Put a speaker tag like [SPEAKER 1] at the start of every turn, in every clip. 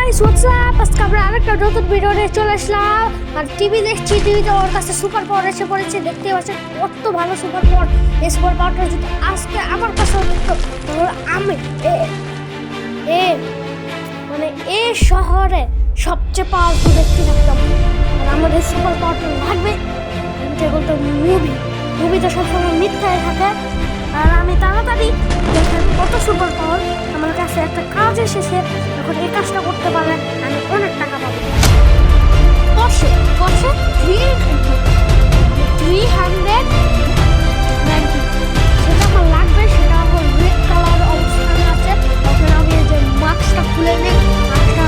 [SPEAKER 1] Guys WhatsApp আজকে আমরা আরেকটা নতুন ভিডিও নিয়ে চলে আসলাম। আর টিভি দেখছি, টিভিতে ওর কাছে সুপার পাওয়ার এসে পড়েছে। দেখতে পাচ্ছেন কত ভালো সুপার পাওয়ার। এই সুপার পাওয়ারটা যদি আজকে আমার কাছে হতো তাহলে আমি মানে এই শহরে সবচেয়ে পাওয়ারফুল ব্যক্তি থাকতাম। আর আমাদের সুপার পাওয়ারটা লাগবে যেগুলো তো মুভিতে সবসময় মিথ্যায় থাকে। আর আমি তাড়াতাড়ি দেখেন কত সুপার পাওয়ার আমার কাছে একটা কাজ এসেছে। যখন এই কাজটা করতে পারলে আমি অনেক টাকা পাবো। Porsche 390 সেটা আমার লাগবে। সেটা আমার রেড কালার অবস্থানে আছে। তখন আমি যে মাস্কটা খুলে নিই, মাস্কটা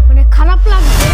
[SPEAKER 1] মানে খারাপ লাগবে।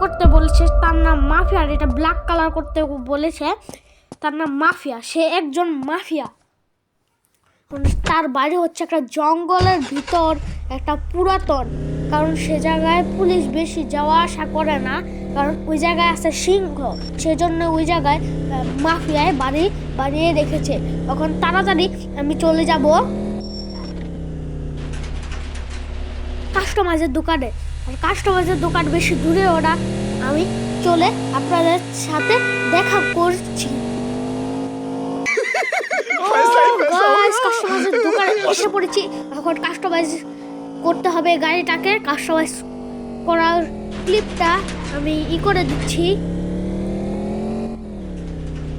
[SPEAKER 1] করতে বলেছে তার নাম মাফিয়া। এটা ব্ল্যাক কালার করতে বলেছে, তার নাম মাফিয়া। সে একজন মাফিয়া। তার বাড়ি হচ্ছে একটা জঙ্গলের ভিতর, একটা পুরাতন। কারণ সে জায়গায় পুলিশ বেশি যাওয়া আসা করে না, কারণ ওই জায়গায় আছে সিংহ। সেজন্য ওই জায়গায় মাফিয়ায় বাড়ি বানিয়ে রেখেছে। তখন তাড়াতাড়ি আমি চলে যাব কাস্টমাইজের দোকানে। আর কাস্টমাইজের দোকান বেশি দূরে ওরা, আমি চলে আপনাদের সাথে দেখা করছি। কাস্টমাইজের দোকানে এসে পড়েছি। এখন কাস্টমাইজ করতে হবে গাড়িটাকে। কাস্টমাইজ করার ক্লিপটা আমি করে দিচ্ছি।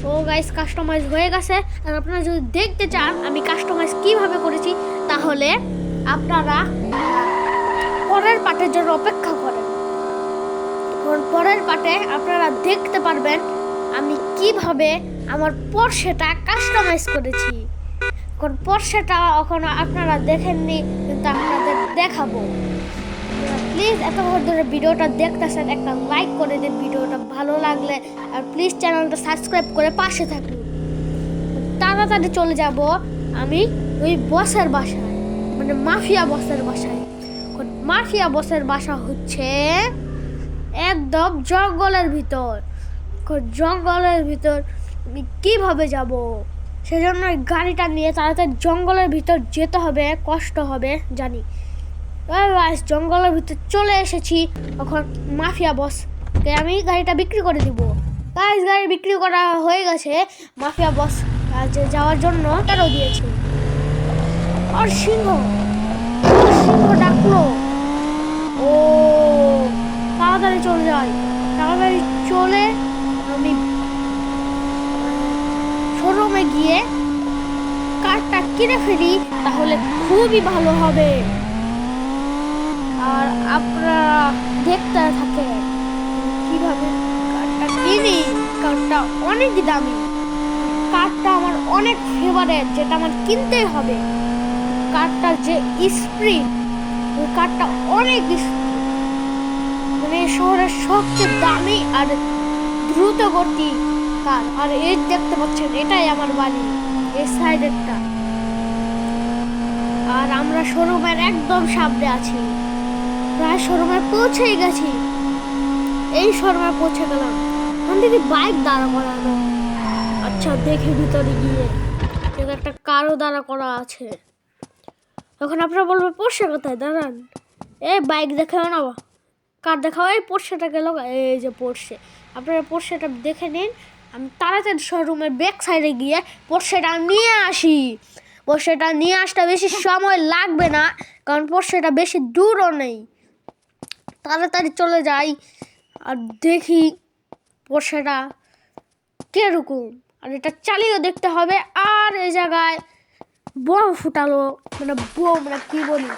[SPEAKER 1] ও গাইস কাস্টমাইজ হয়ে গেছে। আর আপনারা যদি দেখতে চান আমি কাস্টমাইজ কিভাবে করেছি, তাহলে আপনারা পরের পার্টের জন্য অপেক্ষা করেন। পরের পার্টে আপনারা দেখতে পারবেন আমি কিভাবে আমার পোর্শেটা কাস্টমাইজ করেছি। কারণ পোর্শেটা এখনো আপনারা দেখেননি, কিন্তু আপনাদের দেখাবো। প্লিজ এতক্ষণ ধরে ভিডিওটা দেখতেছেন, একটা লাইক করে দিন ভিডিওটা ভালো লাগলে। আর প্লিজ চ্যানেলটা সাবস্ক্রাইব করে পাশে থাকুন। তাড়াতাড়ি চলে যাব আমি ওই বসের বাসায়, মানে মাফিয়া বসের বাসায়। মাফিয়া বসের বাসা হচ্ছে একদম জঙ্গলের ভিতর। জঙ্গলের ভিতর আমি কীভাবে যাব? সেজন্য গাড়িটা নিয়ে তাড়াতাড়ি জঙ্গলের ভিতর যেতে হবে। কষ্ট হবে জানি। জঙ্গলের ভিতর চলে এসেছি। এখন মাফিয়া বসকে আমি গাড়িটা বিক্রি করে দিব। গাড়ি বিক্রি করা হয়ে গেছে। মাফিয়া বস যাওয়ার জন্য তেরো দিয়েছে। আর সিংহ ডাকলো। ও তাড়াতাড়ি চলে যাই। তাড়াতাড়ি চলে আমি শোরুমে গিয়ে কারটা কিনে ফেলি, তাহলে খুবই ভালো হবে। আর আপনারা দেখতে থাকে কিভাবে কারটা কিনি। কারটা অনেক দামি। কারটা আমার অনেক ফেভারিট, যেটা আমার কিনতেই হবে। কারটার যে স্প্রিং, ওই কারটা অনেক মানে শহরের সবচেয়ে দামি আর দ্রুতগতি কার। আর এই দেখতে পাচ্ছেন এটাই আমার বাড়ি, এই সাইডেরটা। আর আমরা শোরুমের একদম সামনে আছি। প্রায় শোরুমে পৌঁছেই গেছি। এই শোরুমে পৌঁছে গেলাম। ওখান থেকে বাইক দাঁড়া করানো। আচ্ছা দেখি ভিতরে গিয়ে একটা কারও দাঁড়া করা আছে। তখন আপনারা বলবেন পোর্শে কোথায়? দাঁড়ান, এই বাইক দেখাও না, কার দেখাও। এই পোর্শেটা গেল, এই যে পোর্শে। আপনারা পোর্শেটা দেখে নিন। আমি তাড়াতাড়ি শোরুমের ব্যাক সাইডে গিয়ে পোর্শেটা নিয়ে আসি। পোর্শেটা নিয়ে আসতে বেশি সময় লাগবে না, কারণ পোর্শেটা বেশি দূরও নেই। তাড়াতাড়ি চলে যাই আর দেখি পোর্শেটা কীরকম। আর এটা চালিয়েও দেখতে হবে। আর এই জায়গায় বোম ফুটালো, মানে বোম, মানে কি বলি,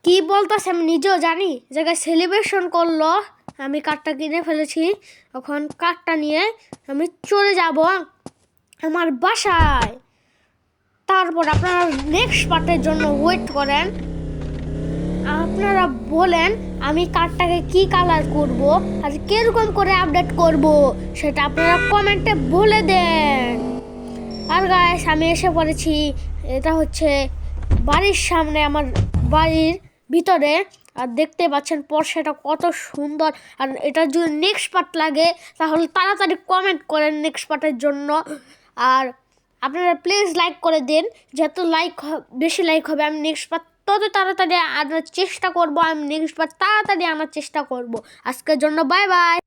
[SPEAKER 1] কি বলতেছে আমি নিজেও জানি। জায়গায় সেলিব্রেশন করলো আমি কাঠটা কিনে ফেলেছি। এখন কাঠটা নিয়ে আমি চলে যাব আমার বাসায়। তারপর আপনারা নেক্সট পার্টের জন্য ওয়েট করেন। আপনারা বলেন আমি কাঠটাকে কি কালার করব আর কিরকম করে আপডেট করব, সেটা আপনারা কমেন্টে বলে দেন। আর গাইস, আমি এসে পড়েছি। এটা হচ্ছে বাড়ির সামনে, আমার বাড়ির ভিতরে। আর দেখতে পাচ্ছেন পর্সাটা কত সুন্দর। আর এটা যদি নেক্সট পার্ট লাগে তাহলে তাড়াতাড়ি কমেন্ট করেন নেক্সট পার্টের জন্য। আর আপনারা প্লিজ লাইক করে দিন। যত লাইক বেশি লাইক হবে আমি নেক্সট পার্ট তত তাড়াতাড়ি আনার চেষ্টা করব। আমি নেক্সট পার্ট তাড়াতাড়ি আনার চেষ্টা করব। আজকের জন্য বাই বাই।